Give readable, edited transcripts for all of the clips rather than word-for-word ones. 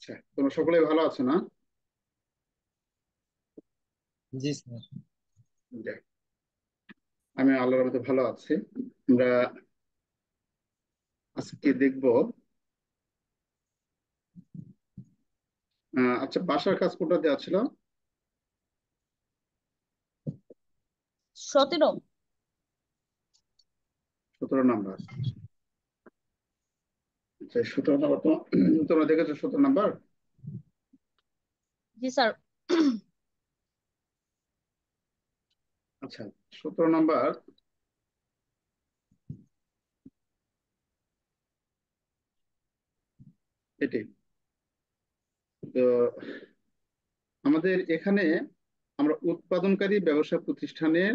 আচ্ছা, তোমরা সকলেই ভালো আছো না? জি স্যার। যাক, আমি আল্লাহর রহমতে ভালো আছি। আমরা আজকে দেখব। আচ্ছা, বাসার কাজ কোনটা দেওয়া ছিল? 17। 17 নাম্বার। আচ্ছা, 17 নাম্বার তো তোমরা দেখেছো 17 নাম্বার? জি স্যার। আচ্ছা, 17 নাম্বার এটি। তো আমাদের এখানে আমরা উৎপাদনকারী ব্যবসা প্রতিষ্ঠানের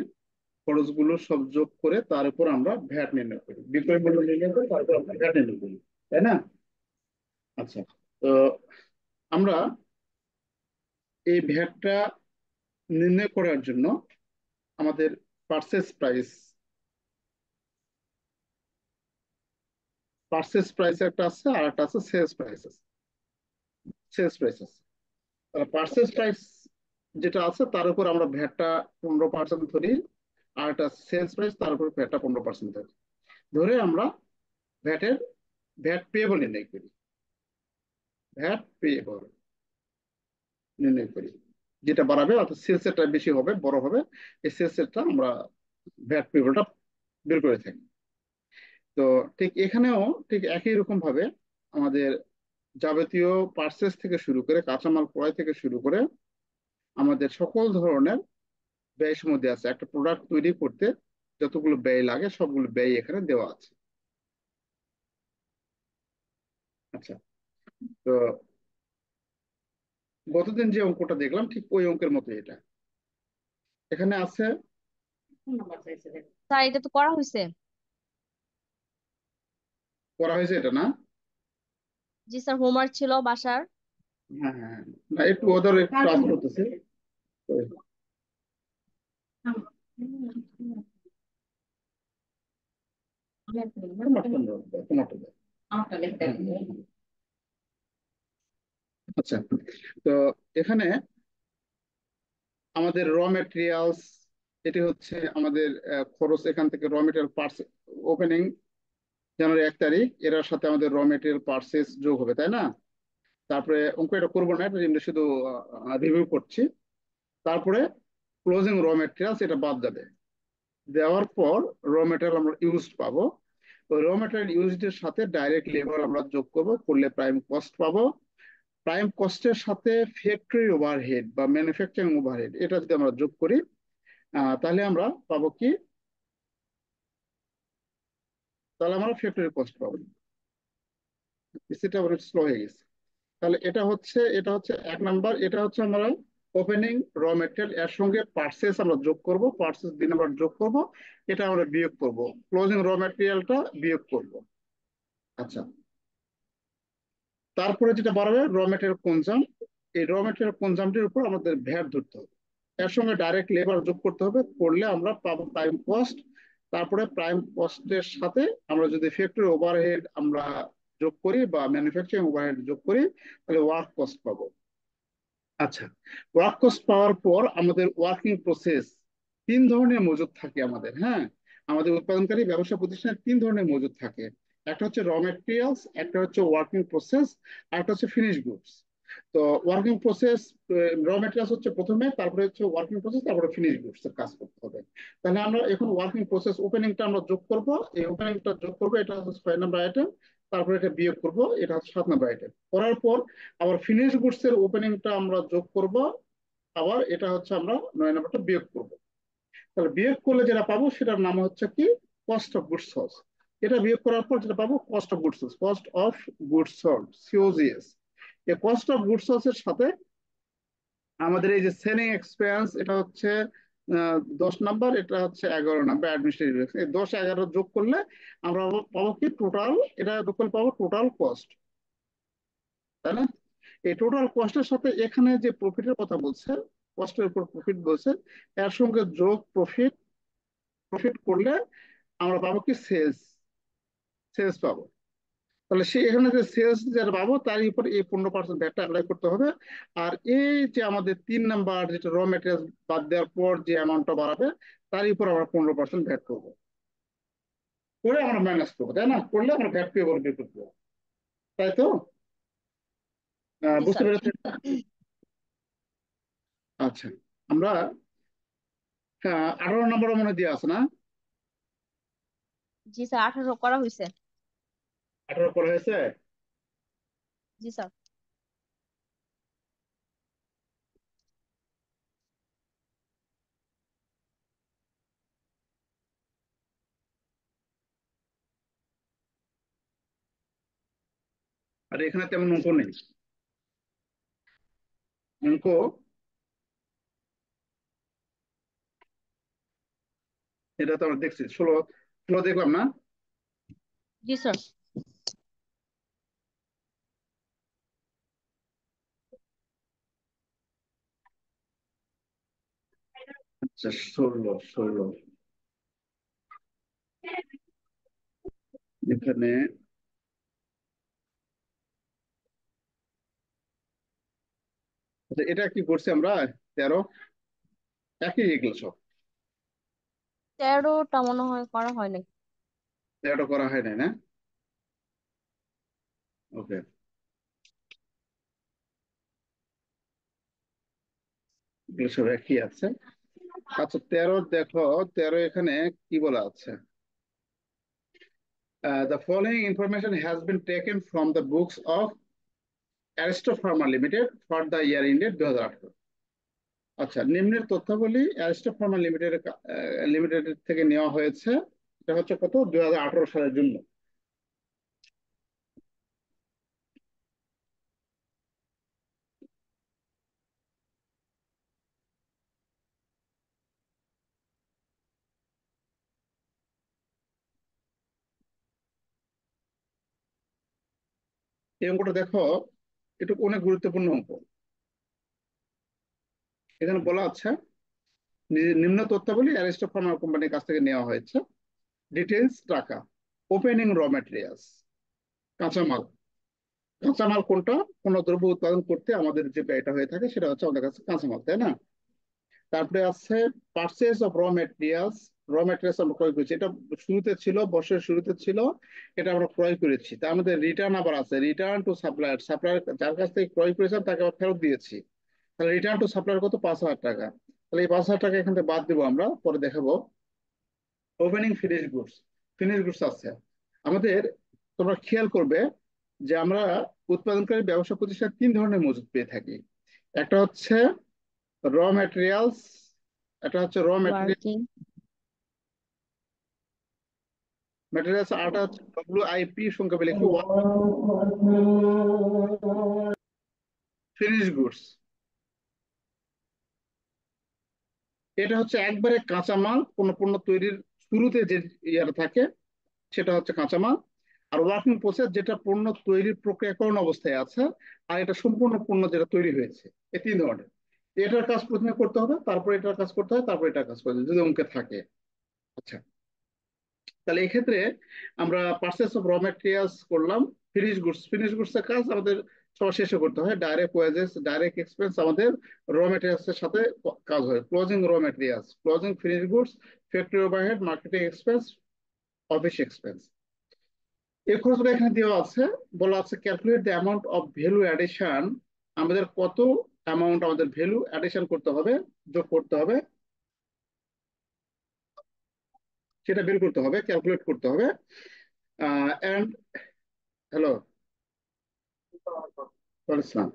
খরচগুলো সব যোগ করে তার উপর আমরা ভ্যাট নির্ণয় করি, বিক্রয় মূল্য নির্ণয় করে তারপর আমরা ভ্যাট নির্ণয় করি, তাই না? আচ্ছা, তো আমরা এই ভ্যাটটা নির্ণয় করার জন্য আমাদের পারচেস প্রাইস একটা আছে, আর একটা আছে সেলস প্রাইস আছে। সেলস প্রাইস আছে, পারচেস প্রাইস যেটা আছে তার উপর আমরা ভ্যাটটা 15% ধরি, আর একটা সেলস প্রাইস তার উপর ভ্যাটটা 15% ধরি। ধরে আমরা ভ্যাটের ভ্যাট পেয়েবল নির্ণয় করি। ভ্যাট পেয়েবল নির্ণয় করি, যেটা বাড়াবে অর্থাৎ সেলস রেটটা বেশি হবে, বড় হবে, এই সেলস রেটটা আমরা ভ্যাট পেয়েবলটা বের করে থাকি। তো ঠিক এখানেও ঠিক একই রকম ভাবে আমাদের যাবতীয় পার্সেস থেকে শুরু করে কাঁচামাল ক্রয় থেকে শুরু করে আমাদের সকল ধরনের ব্যয়ের মধ্যে আছে। একটা প্রোডাক্ট তৈরি করতে যতগুলো ব্যয় লাগে সবগুলো ব্যয় এখানে দেওয়া আছে। আচ্ছা, তো গতদিন যে অঙ্কটা দেখলাম ঠিক ওই অঙ্কের মতো এটা এখানে আছে। স্যার এটা তো করা হয়েছে। করা হয়েছে এটা না? জি স্যার, হোমওয়ার্ক ছিল বাসার। হ্যাঁ, হ্যাঁ, হ্যাঁ। না, একটু ওদের একটু ক্লাস করতেছে। আচ্ছা, তো এখানে আমাদের র মেটেরিয়ালস, এটি হচ্ছে আমাদের খরচ। এখান থেকে র মেটেরিয়াল পার্টস ওপেনিং জানুয়ারি 1 তারিখ, এর সাথে আমাদের র মেটেরিয়াল পার্সেস যোগ হবে, তাই না? তারপরে অঙ্ক এটা করবো না, এটা এমনি শুধু রিভিউ করছি। তারপরে ক্লোজিং র মেটেরিয়ালস এটা বাদ যাবে। দেওয়ার পর র মেটেরিয়াল আমরা ইউজ পাবো। ওই র মেটেরিয়াল ইউজড এর সাথে ডাইরেক্ট লেবার আমরা যোগ করব, করলে প্রাইম কস্ট পাবো। প্রাইম কস্টের সাথে ফ্যাক্টরি ওভারহেড বা ম্যানুফ্যাকচারিং ওভারহেড এটা যদি আমরা যোগ করি, তাহলে আমরা পাবো কি? তাহলে আমরা ফ্যাক্টরি কস্ট পাবো। সেটা অনেক স্লো হয়ে গেছে। তাহলে এটা হচ্ছে 1 নাম্বার। এটা হচ্ছে আমরা ওপেনিং র মেটেরিয়াল, এর সঙ্গে পার্সেস আমরা যোগ করব, পার্সেস 2 নাম্বার যোগ করব, এটা আমরা বিয়োগ করব, ক্লোজিং র মেটেরিয়ালটা বিয়োগ করব। আচ্ছা, তারপরে যেটা বাড়াবে র মেটেরিয়াল কনজাম। এই র মেটেরিয়াল কনজামটির উপর আমাদের ভ্যাট ধরতে হবে, এর সঙ্গে ডাইরেক্ট লেবার যোগ করতে হবে, করলে আমরা পাবো প্রাইম কস্ট। তারপরে প্রাইম কস্টের সাথে আমরা যদি ফ্যাক্টরি ওভারহেড আমরা যোগ করি বা ম্যানুফ্যাকচারিং ওভারহেড যোগ করি, তাহলে ওয়ার্ক কস্ট পাবো। আচ্ছা, ওয়ার্ক কস্ট পাওয়ার পর আমাদের ওয়ার্কিং প্রসেস 3 ধরনের মজুদ থাকে আমাদের। হ্যাঁ, আমাদের উৎপাদনকারী ব্যবসা প্রতিষ্ঠানে 3 ধরনের মজুদ থাকে। একটা হচ্ছে র মেটেরিয়ালস, একটা হচ্ছে ওয়ার্কিং প্রসেস, আর একটা হচ্ছে ফিনিশ গুডস। তো ওয়ার্কিং প্রসেস, র মেটেরিয়ালস হচ্ছে প্রথমে, তারপরে হচ্ছে ওয়ার্কিং প্রসেস, তারপরে ফিনিশ গুডস এর কাজ করতে হবে। তাহলে আমরা এখন ওয়ার্কিং প্রসেস ওপেনিংটা আমরা যোগ করব। এই ওপেনিংটা যোগ করবো, এটা হচ্ছে 6 নাম্বার আইটেম। তারপরে এটা বিয়োগ করব, এটা হচ্ছে 7 নাম্বার আইটেম। করার পর আবার ফিনিশ গুডস এর ওপেনিংটা আমরা যোগ করব, আবার এটা হচ্ছে আমরা 9 নাম্বারটা বিয়োগ করব। তাহলে বিয়োগ করলে যেটা পাবো সেটার নাম হচ্ছে কি? Cost of goods sold. এটা বিয়োগ করার পর যেটা পাবো cost of goods sold, cost of goods sold, COGS. এই কস্ট অফ গুডস সোল্ড এর সাথে আমাদের এই যে সেলিং এক্সপেন্স, এটা হচ্ছে 10 নাম্বার, এটা হচ্ছে 11 নাম্বার অ্যাডমিনিস্ট্রেটিভ। এই 10 11 যোগ করলে আমরা পাবো কি? টোটাল, এটা যোগ করলে পাবো টোটাল কস্ট, তাই না? এই টোটাল কস্টের সাথে এখানে যে প্রফিটের কথা বলছে, কস্টের উপর প্রফিট বলছে, এর সঙ্গে যোগ প্রফিট, প্রফিট করলে আমরা পাবো কি? সেলস, সেলস পাবো। তাহলে সে এখানে যে সেলস যেটা পাবো তার উপর এই 15% ভ্যাটটা অ্যাপ্লাই করতে হবে। আর এই যে আমাদের 3 নাম্বার যেটা র মেটেরিয়াল বাদ দেওয়ার পর যে অ্যামাউন্টটা বাড়াবে তার উপর আমরা 15% ভ্যাট করবো, করে আমরা মাইনাস করবো, তাই না? করলে আমরা ভ্যাট পেয়েবল বের করতে পারবো, তাই তো? জি বুঝতে স্যার। পেরেছেন? আচ্ছা, আমরা, হ্যাঁ, 18 নম্বর মনে দিয়ে আছে না? জি স্যার, 18 করা হয়েছে। 18 করা হয়েছে। জি স্যার। আর এখানে তেমন অঙ্ক নেই, অঙ্ক, এটা তো আমরা দেখছি, 16 16 দেখলাম না? জি স্যার। আচ্ছা, 16 এখানে, আচ্ছা, এটা কি করছি আমরা? 13, একই এগুলো সব। 13টা মনে হয় করা হয় নাই। 13টা করা হয় নাই না? ওকে, এগুলো সব একই আছে। আচ্ছা, 13 দেখো, 13 এখানে কি বলা আছে? The following information has been taken from the books of Aristo Pharma Limited for the year ended 2018। আচ্ছা, নিম্নের তথ্যাবলী অ্যারিস্টো ফার্মা লিমিটেড থেকে নেওয়া হয়েছে। এটা হচ্ছে কত, 2018 সালের জন্য। এই অঙ্কটা দেখো, এটা অনেক গুরুত্বপূর্ণ অঙ্ক। এখানে বলা আছে নিম্ন তথ্যাবলী অ্যারিস্টো ফার্মা কোম্পানির কাছ থেকে নেওয়া হয়েছে। ডিটেলস টাকা, ওপেনিং র ম্যাটেরিয়ালস, কাঁচামাল। কাঁচামাল কোনটা? কোন দ্রব্য উৎপাদন করতে আমাদের যে ব্যয়টা হয়ে থাকে সেটা হচ্ছে আমাদের কাছে কাঁচামাল, তাই না? তারপরে আছে purchase of raw materials. Raw materials আমরা ক্রয় করেছি, এটা শুরুতে ছিল, বছরের শুরুতে ছিল, এটা আমরা ক্রয় করেছি। তার মধ্যে রিটার্ন আবার আছে, রিটার্ন টু সাপ্লায়ার, সাপ্লায়ার যার কাছ থেকে ক্রয় করেছেন তাকে আবার ফেরত দিয়েছি। তাহলে রিটার্ন টু সাপ্লায়ার কত? 5,000 টাকা। তাহলে এই 5,000 টাকা এখান থেকে বাদ দিব, আমরা পরে দেখাবো। Opening finish goods, finish goods আছে আমাদের। তোমরা খেয়াল করবে যে আমরা উৎপাদনকারী ব্যবসা প্রতিষ্ঠান 3 ধরনের মজুত পেয়ে থাকি। একটা হচ্ছে র ম্যাটেরিয়ালস, একটা হচ্ছে র ম্যাটেরিয়াল, ওয়ার্কিং। ম্যাটেরিয়ালস, আরটা হচ্ছে WIP সংক্ষেপে লিখি, ফিনিশ গুডস। এটা হচ্ছে একবারে কাঁচামাল, কোন পণ্য তৈরির শুরুতে যে ইয়ার থাকে সেটা হচ্ছে কাঁচামাল। আর ওয়ার্কিং প্রসেস, যেটা পণ্য তৈরির প্রক্রিয়াকরণ অবস্থায় আছে। আর এটা সম্পূর্ণ পণ্য যেটা তৈরি হয়েছে। এই 3 ধরনের। এটার কাজ প্রথমে করতে হবে, তারপর এটার কাজ করতে হয়, তারপর এটার কাজ করতে হবে যদি অঙ্কে থাকে। আচ্ছা, তাহলে এক্ষেত্রে আমরা পারচেস অফ র ম্যাটেরিয়ালস করলাম। ফিনিশ গুডস, ফিনিশ গুডস এর কাজ আমাদের সবার শেষে করতে হয়। ডাইরেক্ট ওয়েজেস, ডাইরেক্ট এক্সপেন্স আমাদের র ম্যাটেরিয়ালস এর সাথে কাজ হয়। ক্লোজিং র materials, closing finish goods, factory overhead, marketing expense, office expense. এই খরচগুলো এখানে দেওয়া আছে। বলা আছে calculate the amount of value addition. আমাদের কত অ্যামাউন্ট আমাদের ভ্যালু অ্যাডিশন করতে হবে, যোগ করতে হবে, সেটা বের করতে হবে, ক্যালকুলেট করতে হবে। এন্ড, হ্যালো, ইসলাম,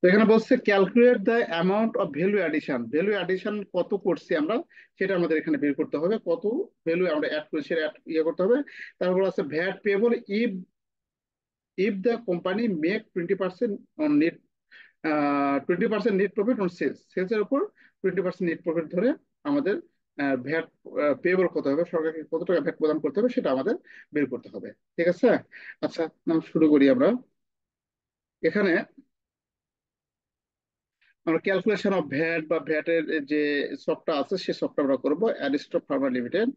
তো এখানে বলছে calculate the amount of value addition. Value addition কত করছি আমরা সেটা আমাদের এখানে বের করতে হবে, কত ভ্যালু আমরা অ্যাড করেছি সেটা ইয়ে করতে হবে। তারপর আছে VAT payable if if the company make 20% on net, 20% net profit on sales, sales এর উপর 20% নেট প্রফিট ধরে আমাদের ভ্যাট পেয়েবল কত হবে, সরকারকে কত টাকা ভ্যাট প্রদান করতে হবে সেটা আমাদের বের করতে হবে। ঠিক আছে। আচ্ছা, শুরু করি আমরা। এখানে আমরা ক্যালকুলেশন অফ ভ্যাট বা ভ্যাটের যে সফটটা আছে সেই সফটটা আমরা করবো অ্যারিস্টো ফার্মা লিমিটেড।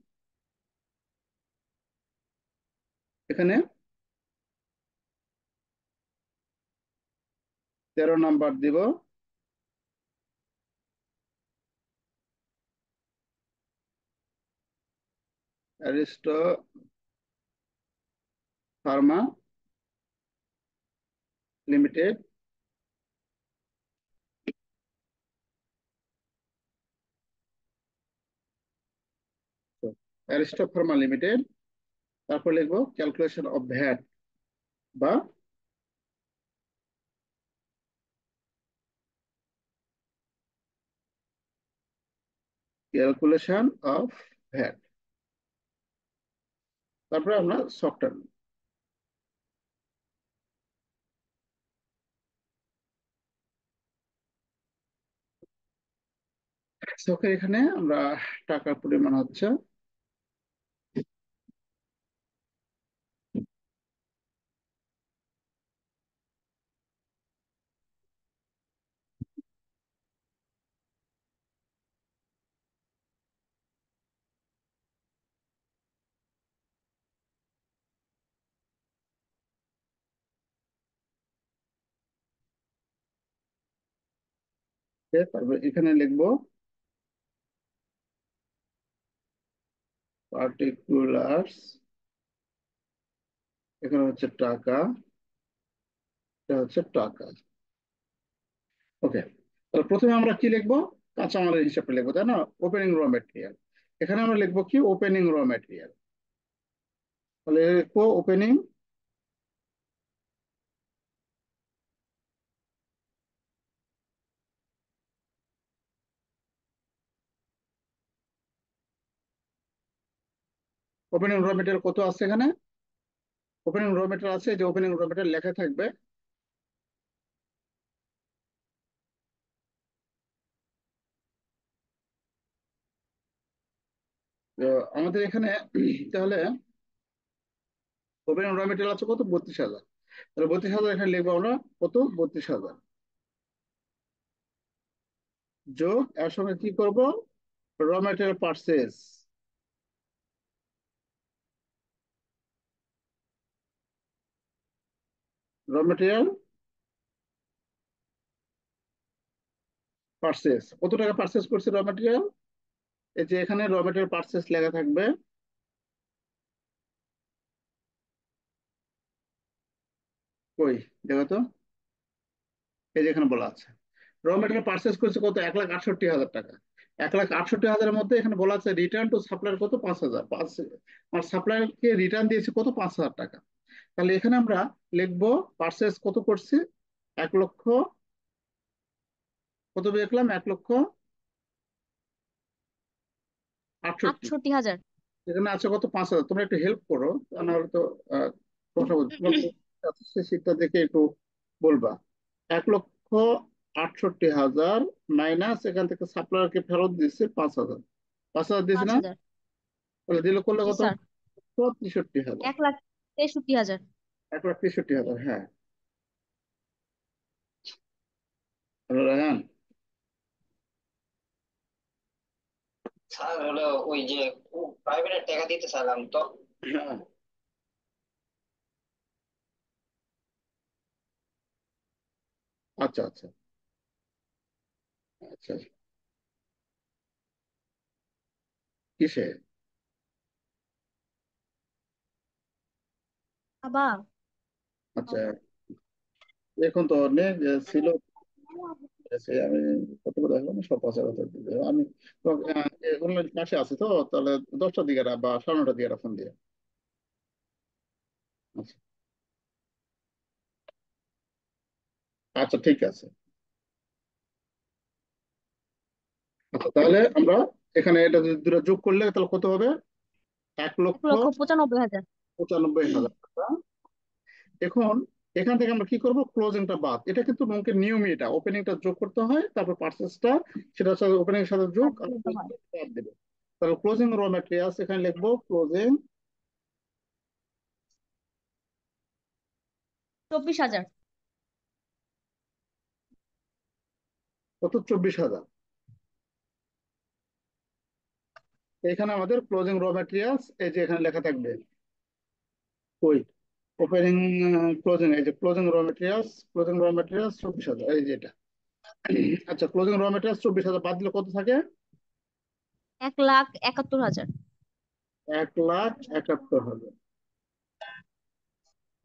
এখানে 13 নাম্বার দিব। Aristo Pharma limited. Aristo Pharma limited. তারপর লিখবো ক্যালকুলেশন অফ ভ্যাট বা ক্যালকুলেশন অফ ভ্যাট। তারপরে আমরা সফটওয়্যার। এখানে আমরা টাকার পরিমাণ হচ্ছে তারপরে এখানে লিখবো পার্টিকুলার্স। এখানে হচ্ছে টাকা, এটা হচ্ছে টাকা। ওকে। তাহলে প্রথমে আমরা কি লিখবো, কাঁচামালের হিসাবটা লিখবো, তাই না? ওপেনিং র মেটেরিয়াল। এখানে আমরা লিখবো কি, ওপেনিং র মেটেরিয়াল। তাহলে লিখবো ওপেনিং ওপেনিং র মেটেরিয়াল কত আছে এখানে? ওপেনিং র মেটেরিয়াল আছে, যে ওপেনিং র মেটেরিয়াল লেখা থাকবে। তো আমাদের এখানে তাহলে ওপেনিং র মেটেরিয়াল আছে কত, 32,000। তাহলে 32,000 এখানে লিখবো আমরা কত, 32,000 যোগ এর সঙ্গে কি করব, র মেটেরিয়াল পারচেস। র মেটেরিয়াল পারচেস, কত টাকা পারচেস করছে র মেটেরিয়াল? এই যে এখানে র মেটেরিয়াল পারচেস লেখা থাকবে। কই, দেখো তো, এই যে এখানে বলা আছে র মেটেরিয়াল পারচেস করছে কত, 1,68,000 টাকা। 1,68,000-এর মধ্যে এখানে বলা আছে রিটার্ন টু সাপ্লায়ার কত, 5,000। আর সাপ্লায়ারকে রিটার্ন দিয়েছে কত, 5,000 টাকা। তাহলে এখানে আমরা লিখবো পারচেস কত করছে, 1,00,000, কত লিখলাম, 1,68,000। 68,000। এখানে আছে কত, 5,000। তোমরা একটু হেল্প করো, তা নাহলে তো কথা বলছি, তোমার শীটটা দেখে একটু বলবা। 1,68,000 মাইনাস এখান থেকে সাপ্লায়ারকে ফেরত দিচ্ছে 5,000। 5,000 দিয়েছে পাঁচ না? হাজার তাহলে দিলে করলে জি কত, স্যার। 63,000। 1,63,000। 1,63,000, হ্যাঁ। হ্যালো রায়হান। স্যার হলো ওই যে প্রাইভেটের টাকা দিতে চাইলাম তো। হ্যাঁ, আচ্ছা আচ্ছা আচ্ছা। কিসে? বাবা। আচ্ছা, এখন তো অনেক ছিল। সে আমি কত করে দেখলাম, সব 5,000 দিবে আমি। অনলাইন ক্লাসে আছে তো, তাহলে 10টার দিকে বা 9:30টার দিকে ফোন দিয়ে। আচ্ছা আচ্ছা, ঠিক আছে। আচ্ছা, তাহলে আমরা এখানে এটা যদি দুটো যোগ করলে তাহলে কত হবে, এক এক লক্ষ লক্ষ 95,000। পঁচানব্বই হাজার টাকা। এখন এখান থেকে আমরা কি করব, ক্লোজিংটা বাদ। এটা কিন্তু অঙ্কের নিয়মই, এটা ওপেনিংটা যোগ করতে হয়, তারপর পার্সেসটা সেটা ওপেনিং এর সাথে যোগ বাদ আর দিয়ে দিতে হয়। closing বাদ দেবে। তাহলে ক্লোজিং র ম্যাটেরিয়ালস এখানে লিখবো ক্লোজিং 24,000। কত 24,000। এখানে আমাদের ক্লোজিং র ম্যাটেরিয়ালস এই যে এখানে লেখা থাকবে ওই ওপেনিং ক্লোজিং, এই যে ক্লোজিং র ম্যাটেরিয়ালস 24,000, এই যে এটা। আচ্ছা, ক্লোজিং র ম্যাটেরিয়ালস 24,000 বাদ দিলে কত থাকে? 1,71,000। 1,71,000।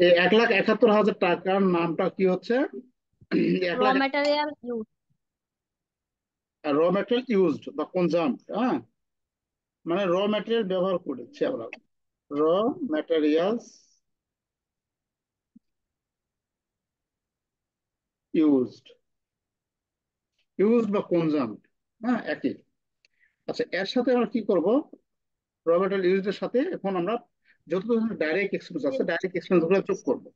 এই 1,71,000 টাকার নামটা কি হচ্ছে? এক র লাখ ম্যাটেরিয়াল ইউজ। র ম্যাটেরিয়াল ইউজড বা কনজাম্পড, হ্যাঁ, মানে র ম্যাটেরিয়াল ব্যবহার করেছি আমরা। র ম্যাটেরিয়ালস ইউজড, বা কনজাম্পড, হ্যাঁ, একই। আচ্ছা, এর সাথে আমরা কি করব? র ম্যাটেরিয়াল ইউজড এর সাথে এখন আমরা যত ধরনের ডাইরেক্ট এক্সপেন্স আছে ডাইরেক্ট এক্সপেন্স গুলো যোগ করবো।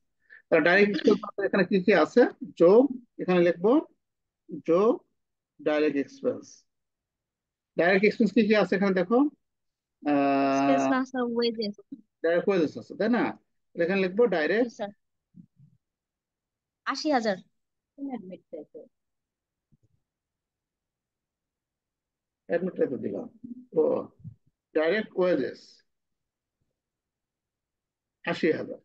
তাহলে ডাইরেক্ট এক্সপেন্স এখানে কি কি আছে? যোগ, এখানে লিখবো যোগ ডাইরেক্ট এক্সপেন্স। ডাইরেক্ট এক্সপেন্স কি কি আছে এখানে দেখো। এক্সপেন্স আহ না স্যার, ওয়েজেস। ডাইরেক্ট ওয়েজেস আছে, তাই না? তাহলে এখানে লিখবো জি ডাইরেক্ট স্যার। 80,000। অ্যাডমিট রেখে দিলাম। ও ডাইরেক্ট ওয়েজেস 80,000।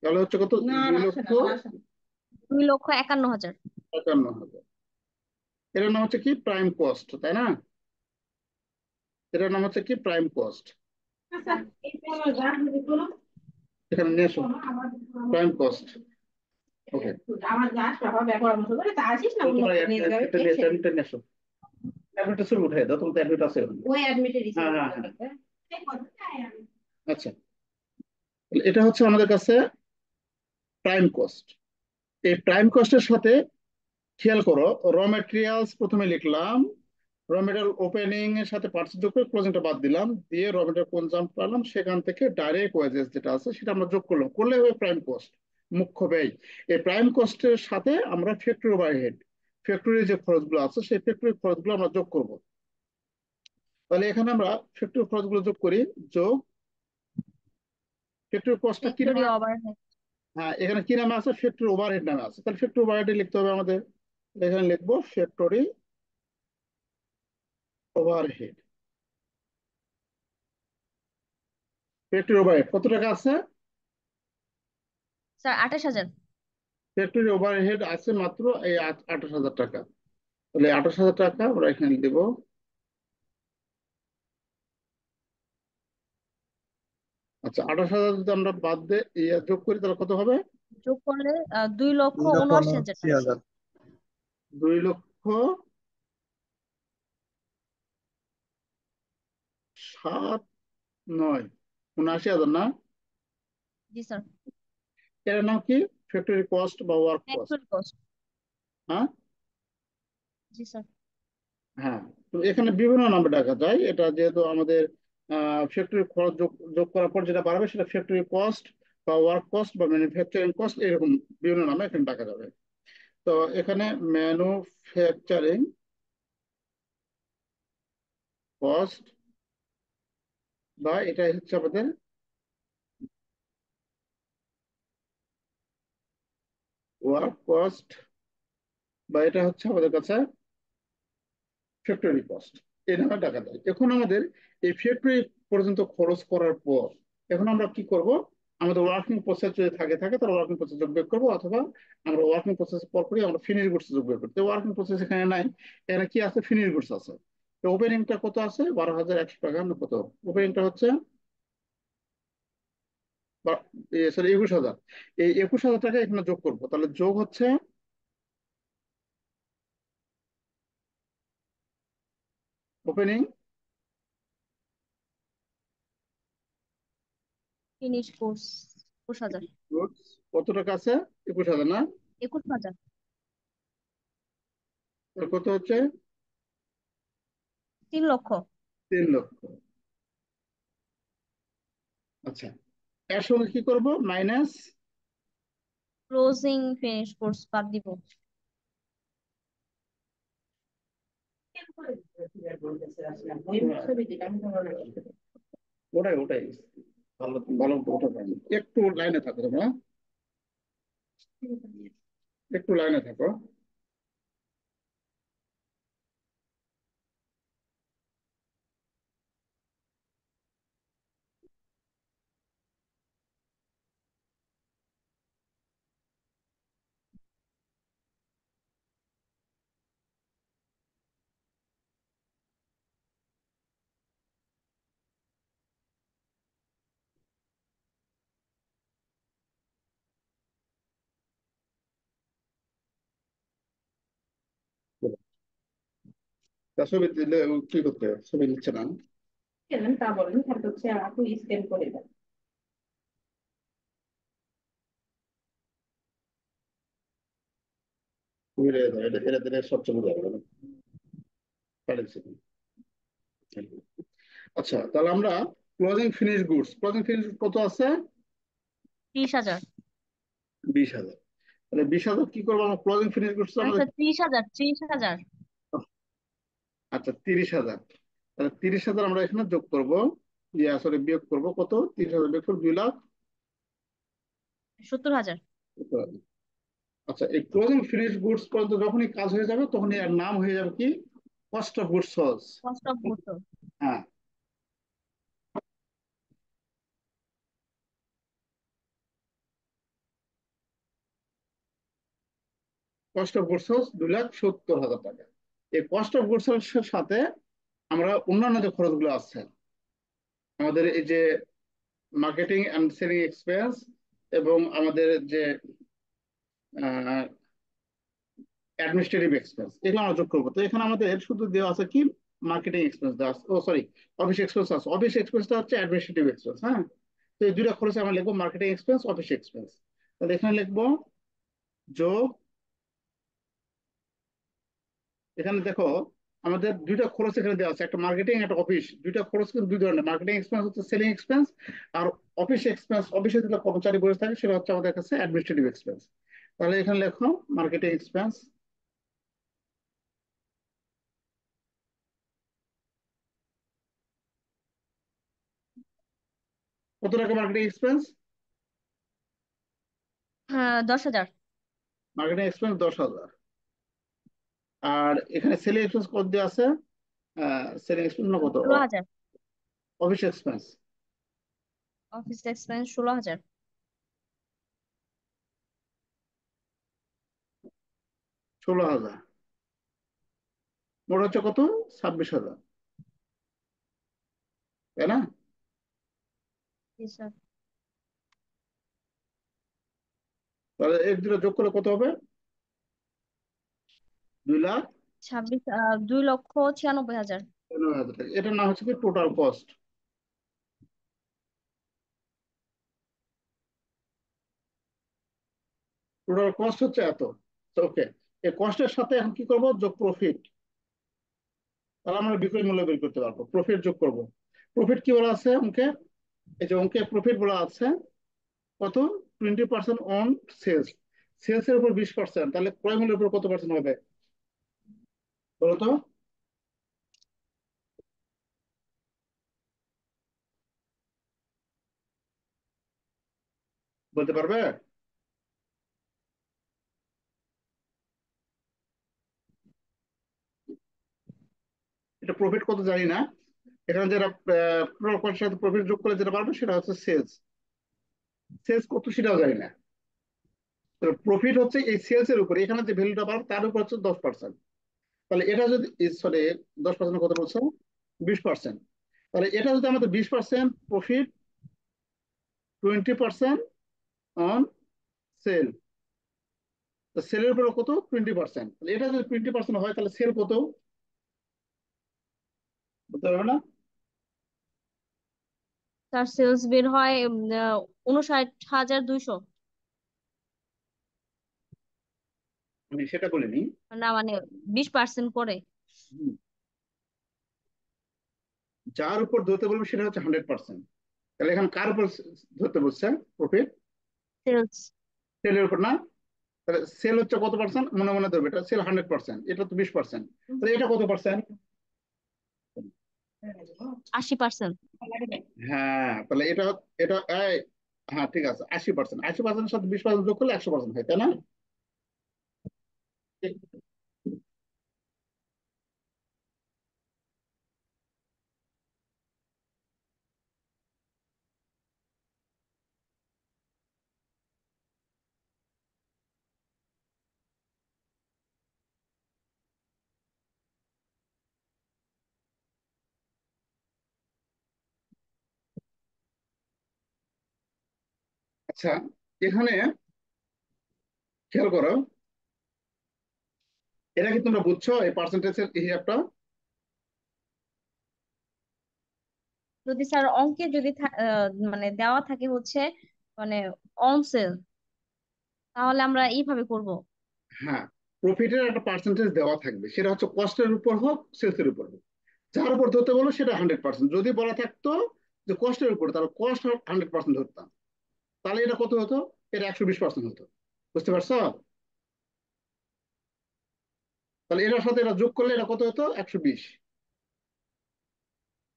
তাহলে হচ্ছে কত? 2,51,000। 2,51,000। এটার নাম হচ্ছে কি? প্রাইম কস্ট, তাই না? এটার নাম হচ্ছে কি? Prime cost. এখানে নিয়ে এসো, প্রাইম কস্ট। ওকে, অ্যাডমিটটা নিয়ে এসো। অ্যাডমিটটা শুরু উঠে দাও, তোমার তো অ্যাডমিট আছে ওখানে। হ্যাঁ, হ্যাঁ, হ্যাঁ। আচ্ছা, তাহলে এটা হচ্ছে আমাদের কাছে প্রাইম কস্ট। এই প্রাইম কস্টের সাথে খেয়াল করো, র ম্যাটেরিয়ালস প্রথমে লিখলাম, র ম্যাটেরিয়াল ওপেনিং এর সাথে পার্টস যোগ করে ক্লোজিংটা বাদ দিলাম, দিয়ে র ম্যাটেরিয়াল কনজাম্প করলাম, সেখান থেকে ডাইরেক্ট ওয়েজেস যেটা আছে সেটা আমরা যোগ করলাম, করলে হবে প্রাইম কস্ট, মুখ্য ব্যয়। এই প্রাইম কস্টের সাথে আমরা ফ্যাক্টরি ওভারহেড, ফ্যাক্টরির যে খরচগুলো আছে সেই ফ্যাক্টরি খরচগুলো আমরা যোগ করব। তাহলে এখানে আমরা ফ্যাক্টরি খরচগুলো যোগ করি। যোগ ফ্যাক্টরি কস্টটা কি ফ্যাক্টরি নামে? ওভারহেড। হ্যাঁ, এখানে কি নামে আছে? ফ্যাক্টরি ওভারহেড নামে আছে। তাহলে ফ্যাক্টরি ওভারহেড লিখতে হবে আমাদের। এখানে লিখবো ফ্যাক্টরি ওভারহেড। ফ্যাক্টরি ওভারহেড কত টাকা আছে? স্যার 28,000। ফ্যাক্টরি ওভারহেড আছে মাত্র এই 28,000 টাকা। তাহলে 28,000 টাকা আমরা এখানে দেব। আচ্ছা, 28,000 যদি আমরা বাদ দিয়ে যোগ করি তাহলে কত হবে? যোগ করলে 2,79,000 টাকা। 2,79,000। 2,79,000, 79,000 না? জি স্যার। এর নাম কি? ফ্যাক্টরি কস্ট বা ওয়ার্ক কস্ট। Factory cost. হ্যাঁ, জি স্যার। হ্যাঁ। তো এখানে বিভিন্ন নামে ডাকা যায়, এটা যেহেতু আমাদের ফ্যাক্টরি খরচ যোগ যোগ করার পর যেটা বাড়বে সেটা ফ্যাক্টরি কস্ট বা ওয়ার্ক কস্ট বা ম্যানুফ্যাকচারিং কস্ট, এরকম বিভিন্ন নামে এখানে ডাকা যাবে। তো এখানে ম্যানুফ্যাকচারিং কস্ট বা এটা হচ্ছে আমাদের ওয়ার্ক কস্ট, বা এটা হচ্ছে আমাদের কাছে ফ্যাক্টরি কস্ট, এই নামে টাকা দেয়। এখন আমাদের এই ফ্যাক্টরি পর্যন্ত খরচ করার পর এখন আমরা কি করব? আমাদের ওয়ার্কিং প্রসেস যদি থাকে তাহলে ওয়ার্কিং প্রসেস যোগ বিয়োগ করবো, অথবা আমরা ওয়ার্কিং প্রসেস পর করি আমরা ফিনিশ গুডস যোগ বিয়োগ করতে। ওয়ার্কিং প্রসেস এখানে নাই, এখানে কি আছে? ফিনিশ গুডস আছে। তো ওপেনিংটা কত আছে? 12,100 টাকা না কত? ওপেনিংটা হচ্ছে সরি 21,000। এই 21,000 টাকা এখানে যোগ করবো, তাহলে যোগ হচ্ছে ওপেনিং ফিনিশ কোর্স 21,000। গুডস কত টাকা আছে? 21,000 না? 21,000। তাহলে কত হচ্ছে? 3,00,000। 3,00,000। আচ্ছা, এর সঙ্গে কি করব? মাইনাস ক্লোজিং ফিনিশ কোর্স বাদ দিব। ওটাই ওটাই ভালো ভালো ওটা পাইনি। একটু লাইনে থাকো তোমরা, একটু লাইনে থাকো। তা ছবি দিলে কি করতে হবে? ছবি দিচ্ছে না। কেন তা বলেন, তারপর হচ্ছে আপু স্ক্যান করে দেন। ছবি রেখে দাও, এটা দিলে সব চলে যাবে না। পাঠিয়েছি। আচ্ছা, তাহলে আমরা closing finish goods, closing finish কত আছে? 30,000। 20,000। তাহলে 20,000 কি করবো আমরা? ক্লোজিং ফিনিশ গুডস আমাদের, আচ্ছা, 30,000, 30,000। আচ্ছা 30,000। তাহলে 30,000 আমরা এখানে যোগ করবো, ইয়া সরি বিয়োগ করবো। কত? 30,000 বিয়োগ করবো 2,70,000। 70,000। আচ্ছা, এই ক্লোজিং ফিনিশ গুডস পর্যন্ত যখনই কাজ হয়ে যাবে তখনই এর নাম হয়ে যাবে কি? Cost of goods sold. Cost of goods. হ্যাঁ, কস্ট অফ গুডস সোল্ড 2,70,000 টাকা। এই কস্ট অফ গুডস এর সাথে আমরা অন্যান্য যে খরচগুলো আছে আমাদের, এই যে মার্কেটিং অ্যান্ড সেলিং এক্সপেন্স এবং আমাদের যে অ্যাডমিনিস্ট্রেটিভ এক্সপেন্স, এগুলো আমরা যোগ করবো। তো এখানে আমাদের শুধু দেওয়া আছে কি? মার্কেটিং এক্সপেন্স দেওয়া আছে, ও সরি, অফিস এক্সপেন্স আছে। অফিস এক্সপেন্সটা হচ্ছে অ্যাডমিনিস্ট্রেটিভ এক্সপেন্স। হ্যাঁ, তো এই দুইটা খরচে আমরা লিখবো মার্কেটিং এক্সপেন্স, অফিস এক্সপেন্স। তাহলে এখানে লিখবো যোগ, এখানে দেখো আমাদের দুইটা খরচ এখানে দেওয়া আছে, একটা মার্কেটিং একটা অফিস। দুইটা খরচ কিন্তু দুই ধরনের। মার্কেটিং এক্সপেন্স হচ্ছে সেলিং এক্সপেন্স, আর অফিস এক্সপেন্স, অফিসে যেগুলো কর্মচারী বসে থাকে সেটা হচ্ছে আমাদের কাছে অ্যাডমিনিস্ট্রেটিভ এক্সপেন্স। তাহলে এখানে লেখো মার্কেটিং এক্সপেন্স কত টাকা? মার্কেটিং এক্সপেন্স, হ্যাঁ, 10,000। Marketing expense 10,000। আর এখানে সেলিং এক্সপেন্স কত দেওয়া আছে? সেলিং এক্সপেন্স না কত? 16,000। Office expense office expense 16,000। 16,000। মোট হচ্ছে কত? 26,000, তাই না? জি স্যার। তাহলে এই দুটো যোগ করলে কত হবে? 2,96,000 2,96,000। টাকা। এটার নাম হচ্ছে কি? Total cost. টোটাল কস্ট হচ্ছে এত। ওকে, এই কস্টের সাথে এখন কি করব? যোগ প্রফিট। তাহলে আমরা বিক্রয় মূল্য বের করতে পারবো, প্রফিট যোগ করব। প্রফিট কি বলা আছে অঙ্কে? এই যে অঙ্কে প্রফিট বলা আছে কত? 20% অন সেলস। সেলস এর উপর 20%, তাহলে ক্রয় মূল্যের উপর কত পার্সেন্ট হবে বলো তো? বলতে পারবে? এটা প্রফিট কত জানি না। এখানে যারা টোটাল কস্টের সাথে প্রফিট যোগ করে যেটা পারবে সেটা হচ্ছে সেলস। সেলস কত সেটাও জানি না। প্রফিট হচ্ছে এই সেলস এর উপরে, এখানে যে ভ্যালুটা পাবো তার উপর হচ্ছে 10%। তাহলে এটা যদি, সরি, 10% কত বলছে? 20%। তাহলে এটা যদি আমাদের 20% প্রফিট, 20% অন সেল, সেলের উপরে কত? 20%। তাহলে এটা যদি 20% হয় তাহলে সেল কত বলতে পারবে না? স্যার সেলস বের হয় 59,200। আমি সেটা বলিনি। না মানে 20% করে। হুম, যার উপর ধরতে বলবে সেটা হচ্ছে 100%। তাহলে এখন কার উপর ধরতে বলছে প্রফিট? সেলস। সেলের উপর না? তাহলে সেল হচ্ছে কত পার্সেন্ট? মনে মনে ধরবে, এটা সেল 100%, এটা তো 20%। তাহলে এটা কত পার্সেন্ট? 80%। হ্যাঁ, তাহলে এটা এটা এই, হ্যাঁ ঠিক আছে, 80%, 80% সাথে 20% যোগ করলে 100% হয়, তাই না? আচ্ছা, এখানে খেয়াল করো, এটা কি তোমরা বুঝছো এই পার্সেন্টেজের হিসাবটা? যদি স্যার অঙ্কে যদি মানে দেওয়া থাকে হচ্ছে মানে অন সেল, তাহলে আমরা এইভাবে করব। হ্যাঁ, প্রফিটের একটা পার্সেন্টেজ দেওয়া থাকবে, সেটা হচ্ছে কস্টের উপর হোক সেলসের উপর হোক, যার উপর ধরতে বলো সেটা 100%। যদি বলা থাকতো যে কস্টের উপর, তাহলে কস্ট 100% ধরতাম, তাহলে এটা কত হতো? এটা 120% হতো। বুঝতে পারছো? তাহলে এটার সাথে এটা যোগ করলে এটা কত হতো? 120।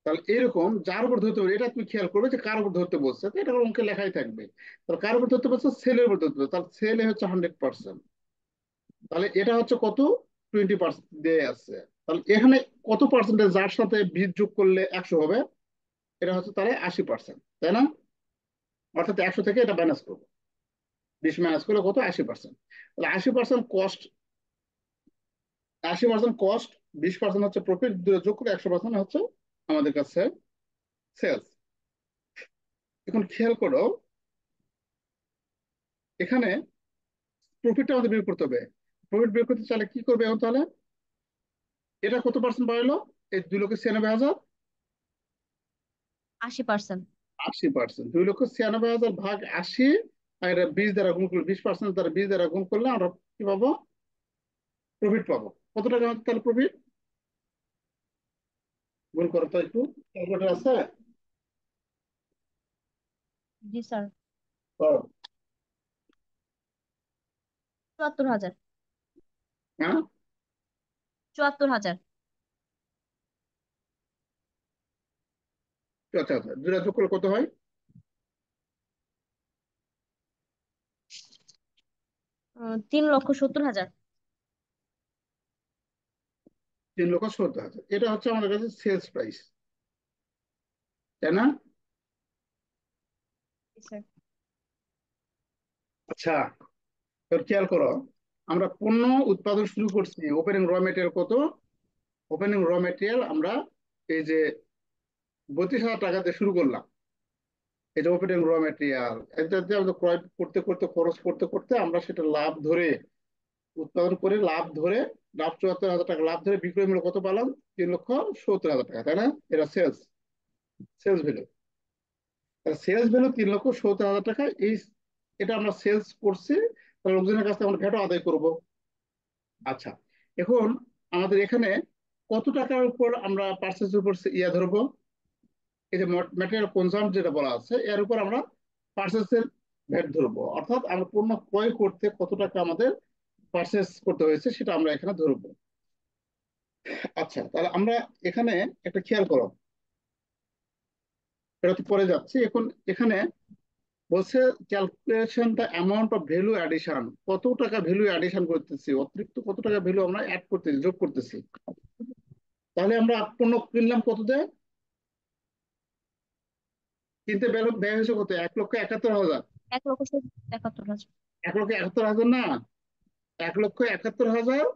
তাহলে এরকম যার উপর ধরতে হবে, এটা তুমি খেয়াল করবে যে কার উপর ধরতে বলছে, তো এটা অঙ্কে লেখাই থাকবে। তাহলে কার উপর ধরতে বলছে? সেলের উপর ধরতে বলছে, তাহলে সেলে হচ্ছে 100%। তাহলে এটা হচ্ছে কত? 20% দিয়ে আছে। তাহলে এখানে কত পার্সেন্টেজ যার সাথে 20 যোগ করলে 100 হবে? এটা হচ্ছে তাহলে 80%, তাই না? অর্থাৎ 100 থেকে এটা মাইনাস করবো, 20 মাইনাস করলে কত? 80%। তাহলে 80% কস্ট, 80% কস্ট, 20% হচ্ছে প্রফিট, দুটো যোগ করে 100% হচ্ছে আমাদের কাছে সেলস। এখন খেয়াল করো, এখানে প্রফিটটা আমাদের বের করতে হবে। প্রফিট বের করতে চাইলে কি করবে এখন তাহলে? এটা কত পার্সেন্ট বাড়লো? এই 2,96,000, 80%। 80%। 2,96,000 ভাগ 80, আর এটা 20 দ্বারা গুণ করলে, 20% দ্বারা 20 দ্বারা গুণ করলে আমরা কি পাবো? প্রফিট পাবো। কত টাকা আমাদের তাহলে প্রফিট? গুণ করো তো একটু, ক্যালকুলেটর আছে? জি স্যার। করো। 74,000। হ্যাঁ, 74,000। আচ্ছা আচ্ছা, দুটা যোগ করলে কত হয়? 3,70,000। 3,70,000। এটা হচ্ছে আমাদের কাছে সেলস প্রাইস, তাই না? জি স্যার। আচ্ছা, এবার খেয়াল করো, আমরা পণ্য উৎপাদন শুরু করছি, ওপেনিং র মেটেরিয়াল কত? ওপেনিং র মেটেরিয়াল আমরা এই যে 32,000 টাকা দিয়ে শুরু করলাম। এই যে ওপেনিং র মেটেরিয়াল, এটা দিয়ে আমরা ক্রয় করতে করতে, খরচ করতে করতে আমরা সেটা লাভ ধরে, উৎপাদন করে লাভ ধরে, লাভ 74,000 টাকা লাভ ধরে বিক্রয় মূল্য কত পালাম? 3,70,000 টাকা, তাই না? এটা sales, sales value. Sales value 3,70,000 টাকা। এই, এটা আমরা সেলস করছি, তাহলে লোকজনের কাছ থেকে আমরা ভ্যাটও আদায় করব। আচ্ছা, এখন আমাদের এখানে কত টাকার উপর আমরা পার্চেসের উপর ইয়া ধরবো? এই যে ম্যাটেরিয়াল কনজাম যেটা বলা আছে, এর উপর আমরা পার্চেসের ভ্যাট ধরবো, অর্থাৎ আমরা পণ্য ক্রয় করতে কত টাকা আমাদের পার্চেস করতে হয়েছে সেটা আমরা এখানে ধরবো। আচ্ছা, তাহলে আমরা এখানে একটা খেয়াল করো, এটা তো পরে যাচ্ছি। এখন এখানে বলছে calculation the amount of value addition, কত টাকা ভ্যালু অ্যাডিশন করতেছি, অতিরিক্ত কত টাকা ভ্যালু আমরা অ্যাড করতেছি, যোগ করতেছি। তাহলে আমরা পণ্য কিনলাম কত দেয়? কিনতে ব্যয় হয়েছে কত? 1,71,000। 1,71,000। 1,71,000 না, 1,71,000,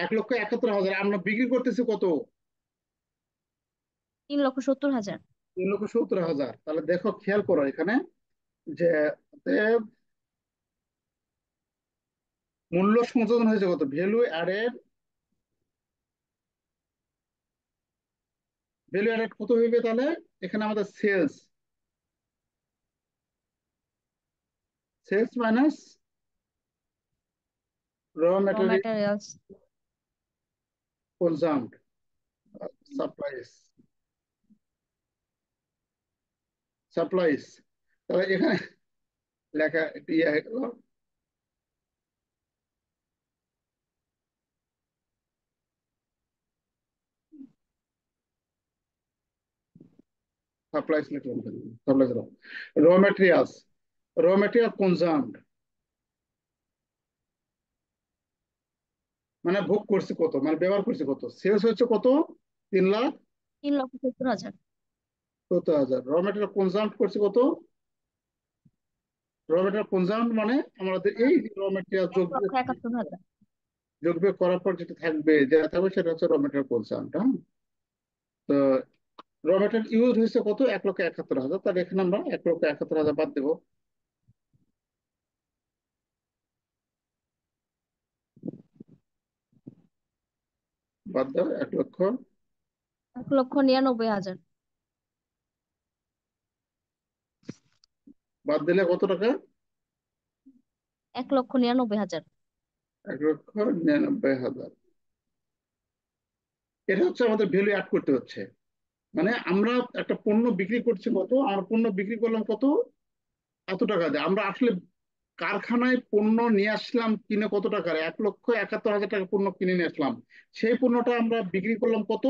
1,71,000 আমরা বিক্রি করতেছি কত? 3,70,000। 3,70,000। তাহলে দেখো, খেয়াল করো এখানে যে মূল্য সংযোজন হয়েছে কত? ভ্যালু অ্যাডেড, ভ্যালু অ্যাডেড কত হইবে তাহলে? এখানে আমাদের sales, sales minus raw Raw material materials। Consumed, supplies, supplies. তাহলে এখানে লেখা একটু ইয়ে হয়ে গেল, supply select supply raw materials, raw material consumed মানে ভোগ করছে কত, মানে ব্যবহার করছে কত, সেলস হচ্ছে কত, 3,70,000। 3,70,000। র ম্যাটেরিয়াল কনজাম্প করছে কত, র ম্যাটেরিয়াল কনজাম্প মানে আমাদের এই র ম্যাটেরিয়াল এক যোগ লক্ষ একাত্তর হাজার যোগ বিয়োগ করার পর যেটা থাকবে, যেটা থাকবে সেটা হচ্ছে র ম্যাটেরিয়াল কনজাম্প। হ্যাঁ, তো র ম্যাটেরিয়াল ইউজ হয়েছে কত, 1,71,000। তাহলে এখানে আমরা 1,71,000 বাদ দেবো। বাদ দাও 1,00,000, 1,99,000। বাদ দিলে কত টাকা, 1,99,000। 1,99,000। এটা হচ্ছে আমাদের ভ্যালু অ্যাড করতে হচ্ছে। মানে আমরা একটা পণ্য বিক্রি করছি কত, আমরা পণ্য বিক্রি করলাম কত, এত টাকা দিয়ে। আমরা আসলে কারখানায় পণ্য নিয়ে আসলাম কিনে কত টাকার, 1,71,000 টাকা পণ্য কিনে নিয়ে আসলাম। সেই পণ্যটা আমরা বিক্রি করলাম কত,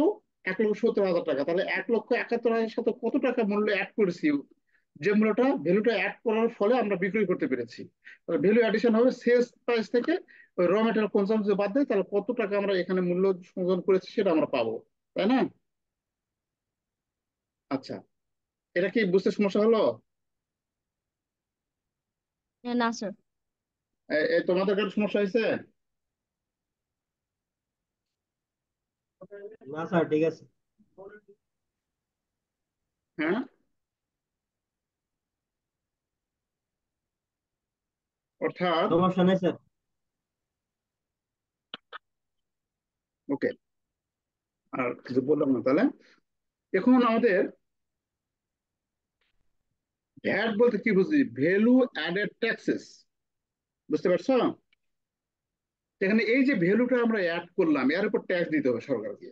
1,70,000 টাকা। তাহলে 1,71,000 সাথে কত টাকা মূল্য অ্যাড করেছি, যে মূল্যটা ভ্যালুটা অ্যাড করার ফলে আমরা বিক্রি করতে পেরেছি। তাহলে ভ্যালু অ্যাডিশন হবে সেলস প্রাইস থেকে র মেটেরিয়াল কনজাম্পশন যদি বাদ দেয়, তাহলে কত টাকা আমরা এখানে মূল্য সংযোজন করেছি সেটা আমরা পাবো, তাই না? আচ্ছা, এটা কি বুঝতে সমস্যা হলো? না স্যার। তোমাদের কাছে সমস্যা হয়েছে? না স্যার, ঠিক আছে। হ্যাঁ, অর্থাৎ সমস্যা নেই স্যার। ওকে, আর কিছু বললাম না তাহলে। এখন আমাদের ভ্যাট বলতে কি বুঝি, ভ্যালু অ্যাডেড ট্যাক্সেস, বুঝতে পারছো? এখানে এই যে ভ্যালুটা আমরা অ্যাড করলাম, এর উপর ট্যাক্স দিতে হবে সরকারকে।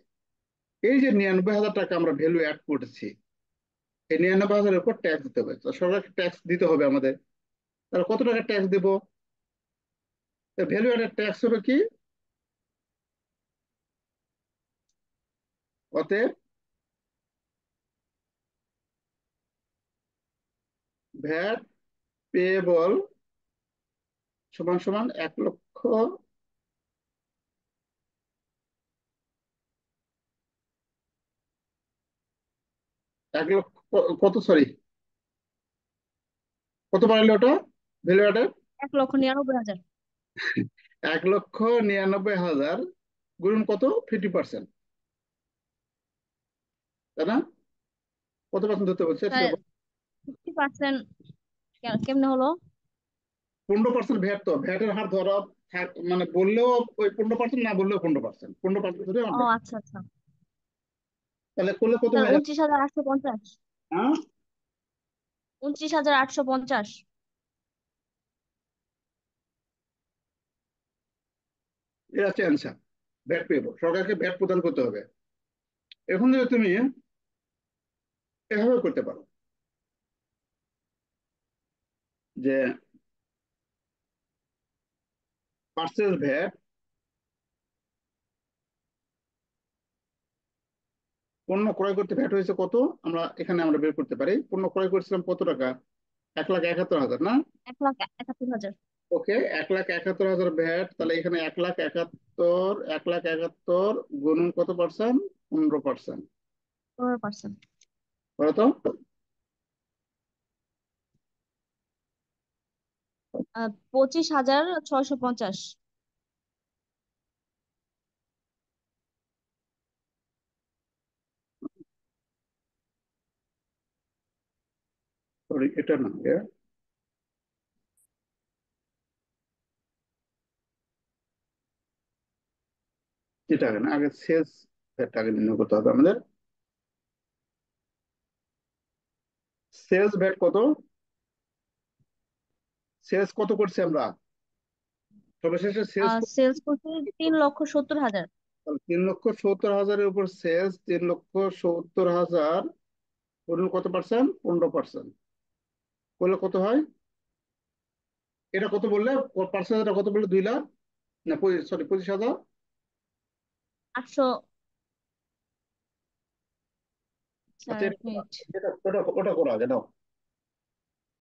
এই যে 99,000 টাকা আমরা ভ্যালু অ্যাড করেছি, এই 99,000 উপর ট্যাক্স দিতে হবে, তো সরকারকে ট্যাক্স দিতে হবে আমাদের। তাহলে কত টাকা ট্যাক্স দেবো? ভ্যালু অ্যাডেড ট্যাক্স হবে কি, অতএব ভ্যাট পেয়েবল সমান সমান 1,00,000, 1,00,000 কত, সরি কত বাড়লো ওটা, ভ্যালু অ্যাডেড 1,99,000। 1,99,000 গুণন কত, 50%, তাই না? কত পার্সেন্ট ধরতে বলছে সেটা স্যার 50% কেমনে হলো? 15% ভ্যাট। তো ভ্যাটের হার ধরা মানে বললেও ওই 15%, না বললেও 15%, 15% ধরে ও আমরা, আচ্ছা আচ্ছা। তাহলে করলে কত স্যার হয়ে যাবে? 29,850। হ্যাঁ, 29,850। এটা হচ্ছে অ্যান্সার। ভ্যাট পেয়েবো, সরকারকে ভ্যাট প্রদান করতে হবে। এখন যদি তুমি এভাবে করতে পারো যে পার্সেস ভ্যাট, পণ্য ক্রয় করতে ভ্যাট হয়েছে কত, আমরা এখানে আমরা বের করতে পারি। পণ্য ক্রয় করেছিলাম কত টাকা, 1,71,000 না? 1,71,000। ওকে, 1,71,000 ভ্যাট। তাহলে এখানে 1,71,000, 1,71,000 গুণন কত পার্সেন্ট, 15%। 15%। বলো তো, 25,650। সরি এটা না, এটা আগে না, আগে সেলস ভ্যাটটা আগে নির্ণয় করতে হবে আমাদের। সেলস ভ্যাট কত, সেলস কত করছি আমরা সর্বশেষে, সেলস সেলস করতে 3,70,000। 3,70,000-এর উপর সেলস, 3,70,000 গুণন কত পার্সেন্ট, 15%, করলে কত হয়? এটা কত বললে, পার্সেন্ট এটা কত বললে, 2,00,000 না, সরি 25,000, 800। স্যার আচ্ছা এক মিনিট। ওটা ওটা করো আগে, নাও।